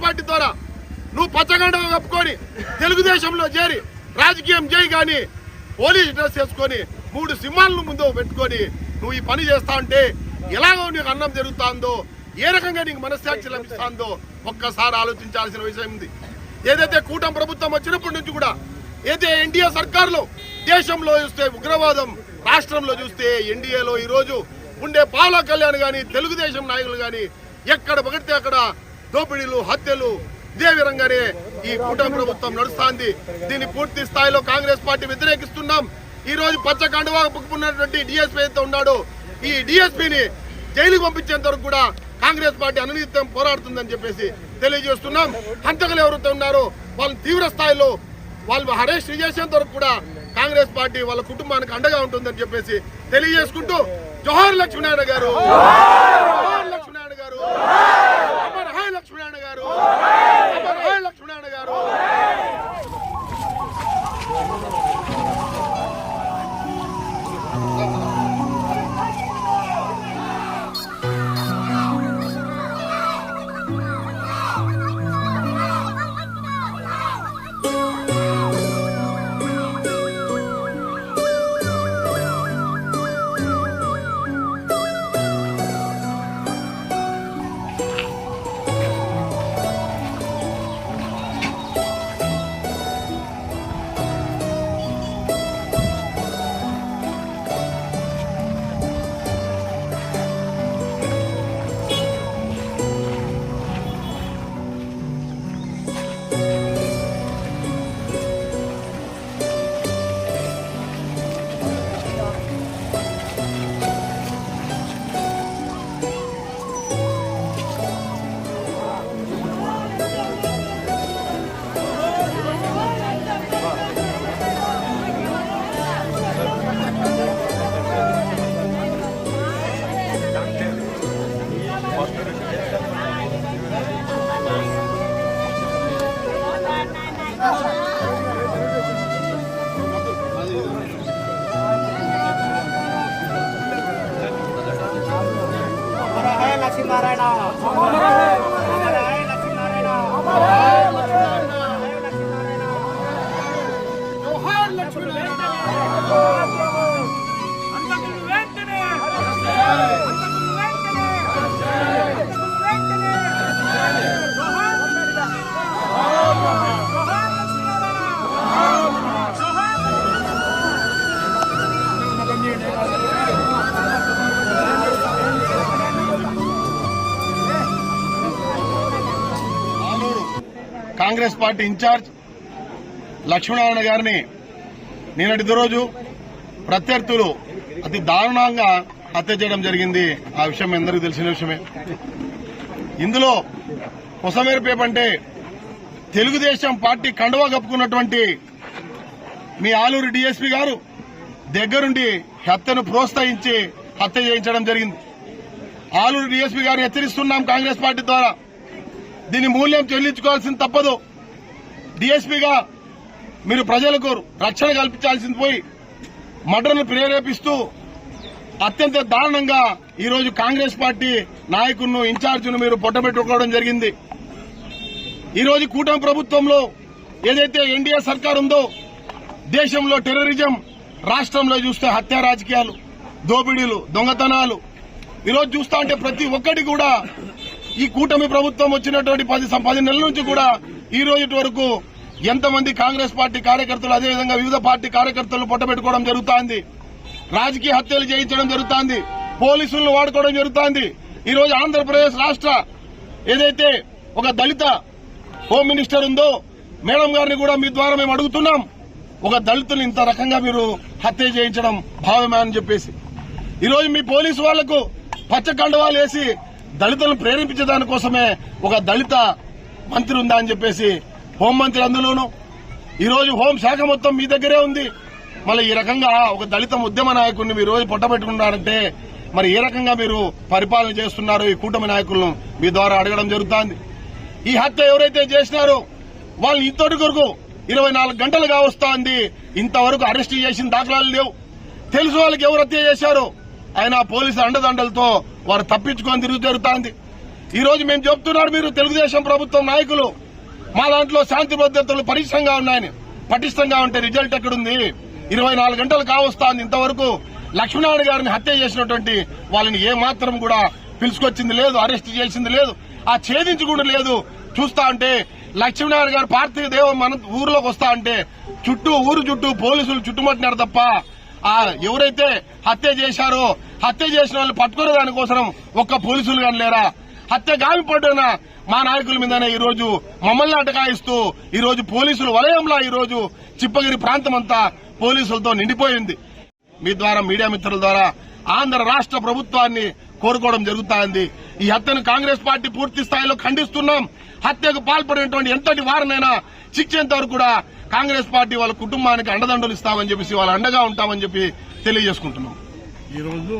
Party ద్వారా నువ్వు పచ్చగండగా కప్పుకొని తెలుగుదేశంలో చేరి రాజకీయం చేయి కానీ పోలీస్ డ్రెస్ వేసుకొని 3 సింహాలను ముందు పెట్టుకొని నువ్వు ఈ పని చేస్తా ఉంటే ఎలాగో నీకు అన్నం జరుగుతుందో ఏ రకంగా నీకు మనస్సాక్షి లభిస్తుందో ఒక్కసారి ఆలోచించాల్సిన విషయం ఉంది. ఏదైతే కూటమి ప్రభుత్వం వచ్చినప్పటి నుంచి కూడా ఏదైతే ఎన్డీఏ సర్కారులో దేశంలో చూస్తే ఉగ్రవాదం, రాష్ట్రంలో చూస్తే ఎన్డీఏలో ఈరోజు ఉండే పావలా కళ్యాణ్ కానీ తెలుగుదేశం నాయకులు కానీ ఎక్కడ పగిడితే అక్కడ దోపిడీలు, హత్యలు ఇదే విధంగానే ఈ కూటమి ప్రభుత్వం నడుస్తోంది. దీన్ని పూర్తి స్థాయిలో కాంగ్రెస్ పార్టీ వ్యతిరేకిస్తున్నాం. ఈ రోజు పచ్చ కండువా కప్పుకున్నటువంటి డిఎస్పీ అయితే ఉన్నాడో ఈ డిఎస్పీని జైలుకు పంపించేంత వరకు కూడా కాంగ్రెస్ పార్టీ అనునిత్యం పోరాడుతుందని చెప్పేసి తెలియజేస్తున్నాం. హంతకులు ఎవరైతే ఉన్నారో వాళ్ళని తీవ్ర స్థాయిలో వాళ్ళు అరెస్ట్ చేసేంత వరకు కూడా కాంగ్రెస్ పార్టీ వాళ్ళ కుటుంబానికి అండగా ఉంటుందని చెప్పేసి తెలియజేసుకుంటూ జోహార్ లక్ష్మీనారాయణ గారు, జోహార్ లక్ష్మీనారాయణ గారు, అమర్ హై లక్ష్మీనారాయణ గారు, అమర్ హై లక్ష్మీనారాయణ గారు. లక్ష్మీనారాయణ కాంగ్రెస్ పార్టీ ఇన్ఛార్జ్ లక్ష్మీనారాయణ గారిని నిన్నటి రోజు ప్రత్యర్థులు అతి దారుణంగా హత్య చేయడం జరిగింది. ఆ విషయం అందరికీ తెలిసిన విషయమే. ఇందులో కొసమేరపేపంటే తెలుగుదేశం పార్టీ కండువా కప్పుకున్నటువంటి మీ ఆలూరు డీఎస్పీ గారు దగ్గరుండి హత్యను ప్రోత్సహించి హత్య చేయించడం జరిగింది. ఆలూరు డీఎస్పీ గారిని హెచ్చరిస్తున్నాం కాంగ్రెస్ పార్టీ ద్వారా, దీని మూల్యం చెల్లించుకోవాల్సింది తప్పదు. డీఎస్పీగా మీరు ప్రజలకు రక్షణ కల్పించాల్సింది పోయి మర్డర్ను ప్రేరేపిస్తూ అత్యంత దారుణంగా ఈరోజు కాంగ్రెస్ పార్టీ నాయకులను, ఇన్ఛార్జిను మీరు పొట్టబెట్టుకోవడం జరిగింది. ఈరోజు కూటమి ప్రభుత్వంలో ఏదైతే ఎన్డీఏ సర్కార్ ఉందో దేశంలో టెర్రరిజం, రాష్ట్రంలో చూస్తే హత్యా రాజకీయాలు, దోపిడీలు, దొంగతనాలు ఈరోజు చూస్తా ఉంటే ప్రతి ఒక్కటి కూడా ఈ కూటమి ప్రభుత్వం వచ్చినటువంటి 10 నెలల నుంచి కూడా ఈ రోజు వరకు ఎంతమంది కాంగ్రెస్ పార్టీ కార్యకర్తలు, అదేవిధంగా వివిధ పార్టీ కార్యకర్తలను పొట్టబెట్టుకోవడం జరుగుతోంది, రాజకీయ హత్యలు చేయించడం జరుగుతోంది, పోలీసులను వాడుకోవడం జరుగుతోంది. ఈ రోజు ఆంధ్రప్రదేశ్ రాష్ట్ర ఏదైతే ఒక దళిత హోమ్ మినిస్టర్ ఉందో మేడం గారిని కూడా మీ ద్వారా మేము అడుగుతున్నాం, ఒక దళితులు ఇంత రకంగా మీరు హత్య చేయించడం భావమే అని చెప్పేసి. ఈరోజు మీ పోలీసు వాళ్లకు పచ్చ కండువాలు వేసి దళితులను ప్రేరేపించడానికోసమే ఒక దళిత మంత్రి ఉందా అని చెప్పేసి హోంమంత్రి, అందులోనూ ఈరోజు హోంశాఖ మొత్తం మీ దగ్గరే ఉంది. మళ్ళీ ఈ రకంగా ఒక దళిత ఉద్యమ నాయకుడిని మీరు రోజు పొట్టబెట్టుకున్నారంటే మరి ఏ రకంగా మీరు పరిపాలన చేస్తున్నారో ఈ కూటమి నాయకులను మీ ద్వారా అడగడం జరుగుతోంది. ఈ హత్య ఎవరైతే చేసినారో వాళ్ళు ఇంతటి కొరకు 24 గంటలుగా వస్తోంది, ఇంతవరకు అరెస్ట్ చేసిన దాఖలాలు లేవు. తెలుసు వాళ్ళకి ఎవరు హత్య చేశారో, ఆయన పోలీసు అండదండలతో వారు తప్పించుకొని తిరుగు జరుగుతోంది. ఈ రోజు మేము చెప్తున్నారు, మీరు తెలుగుదేశం ప్రభుత్వం నాయకులు మా దాంట్లో శాంతి భద్రతలు పటిష్టంగా ఉంటే రిజల్ట్ ఎక్కడుంది? 24 గంటలు కావస్తాంది, ఇంతవరకు లక్ష్మీనారాయణ గారిని హత్య చేసినటువంటి వాళ్ళని ఏ మాత్రం కూడా పిలుచుకొచ్చింది లేదు, అరెస్ట్ చేసింది లేదు, ఆ ఛేదించి కూడా లేదు. చూస్తా అంటే లక్ష్మీనారాయణ గారు పార్థివ దేవం మన ఊర్లోకి వస్తా అంటే ఊరు చుట్టూ పోలీసులు చుట్టుముట్టినారు తప్ప ఎవరైతే హత్య చేశారో హత్య చేసిన వాళ్ళు పట్టుకునే దానికోసం ఒక్క పోలీసులు కానీ లేరా? హత్య గావిపడిన మా నాయకుల మీదనే ఈ రోజు మమ్మల్ని అటకాయిస్తూ ఈ రోజు పోలీసులు వలయంలో ఈ రోజు చిప్పగిరి ప్రాంతం అంతా పోలీసులతో నిండిపోయింది. మీ ద్వారా, మీడియా మిత్రుల ద్వారా ఆంధ్ర రాష్ట్ర ప్రభుత్వాన్ని కోరుకోవడం జరుగుతోంది. ఈ హత్యను కాంగ్రెస్ పార్టీ పూర్తి స్థాయిలో ఖండిస్తున్నాం. హత్యకు పాల్పడినటువంటి ఎంతటి వారినైనా శిక్షేంత వరకు కూడా కాంగ్రెస్ పార్టీ వాళ్ళ కుటుంబానికి అండదండలు ఇస్తామని చెప్పేసి, వాళ్ళ అండగా ఉంటామని చెప్పి తెలియజేసుకుంటున్నాం. ఈరోజు